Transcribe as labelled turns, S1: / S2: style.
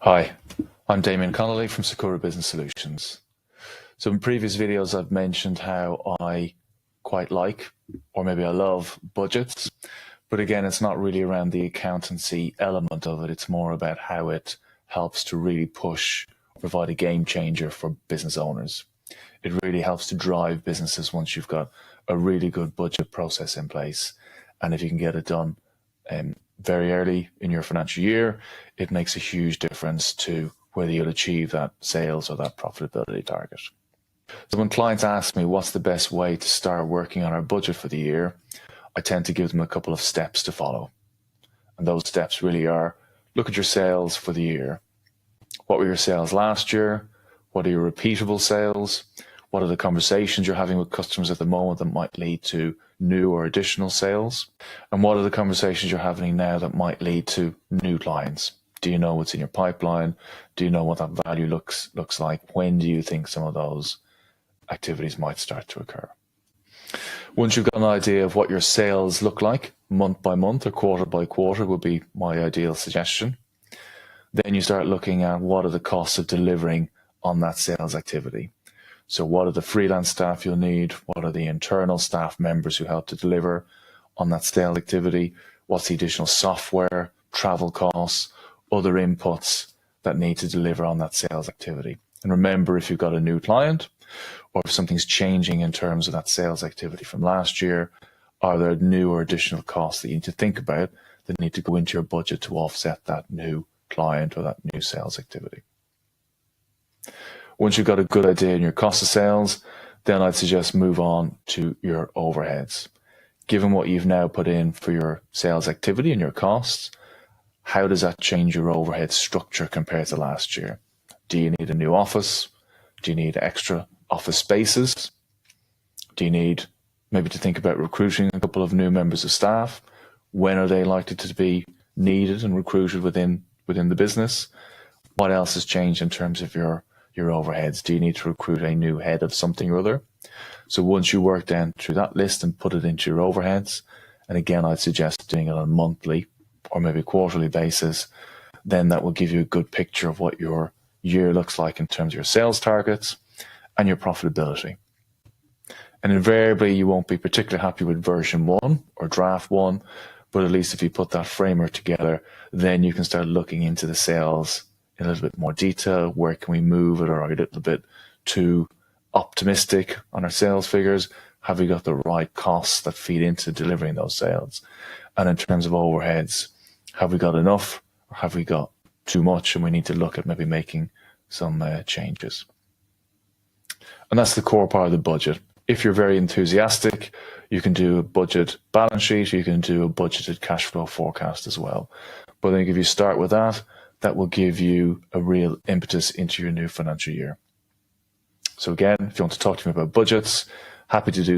S1: Hi, I'm Damien Connolly from Sakura Business Solutions. So in previous videos, I've mentioned how I quite like, or maybe I love, budgets. But again, it's not really around the accountancy element of it. It's more about how it helps to really push, provide a game changer for business owners. It really helps to drive businesses once you've got a really good budget process in place. And if you can get it done very early in your financial year, it makes a huge difference to whether you'll achieve that sales or that profitability target. So when clients ask me what's the best way to start working on our budget for the year, I tend to give them a couple of steps to follow. And those steps really are, look at your sales for the year. What were your sales last year? What are your repeatable sales? What are the conversations you're having with customers at the moment that might lead to new or additional sales? And what are the conversations you're having now that might lead to new clients? Do you know what's in your pipeline? Do you know what that value looks like? When do you think some of those activities might start to occur? Once you've got an idea of what your sales look like, month by month or quarter by quarter would be my ideal suggestion. Then you start looking at what are the costs of delivering on that sales activity. So what are the freelance staff you'll need? What are the internal staff members who help to deliver on that sales activity? What's the additional software, travel costs, other inputs that need to deliver on that sales activity? And remember, if you've got a new client or if something's changing in terms of that sales activity from last year, are there new or additional costs that you need to think about that need to go into your budget to offset that new client or that new sales activity? Once you've got a good idea in your cost of sales, then I'd suggest move on to your overheads. Given what you've now put in for your sales activity and your costs, how does that change your overhead structure compared to last year? Do you need a new office? Do you need extra office spaces? Do you need maybe to think about recruiting a couple of new members of staff? When are they likely to be needed and recruited within the business? What else has changed in terms of your overheads? Do you need to recruit a new head of something or other? So once you work down through that list and put it into your overheads, and again, I'd suggest doing it on a monthly or maybe quarterly basis, then that will give you a good picture of what your year looks like in terms of your sales targets and your profitability. And invariably, you won't be particularly happy with version 1 or draft 1, but at least if you put that framework together, then you can start looking into the sales in a little bit more detail. Where can we move it? Or are we a little bit too optimistic on our sales figures? Have we got the right costs that feed into delivering those sales? And in terms of overheads, have we got enough or have we got too much? And we need to look at maybe making some changes. And that's the core part of the budget. If you're very enthusiastic, you can do a budget balance sheet, you can do a budgeted cash flow forecast as well. But I think if you start with that, that will give you a real impetus into your new financial year. So again, if you want to talk to me about budgets, happy to do so.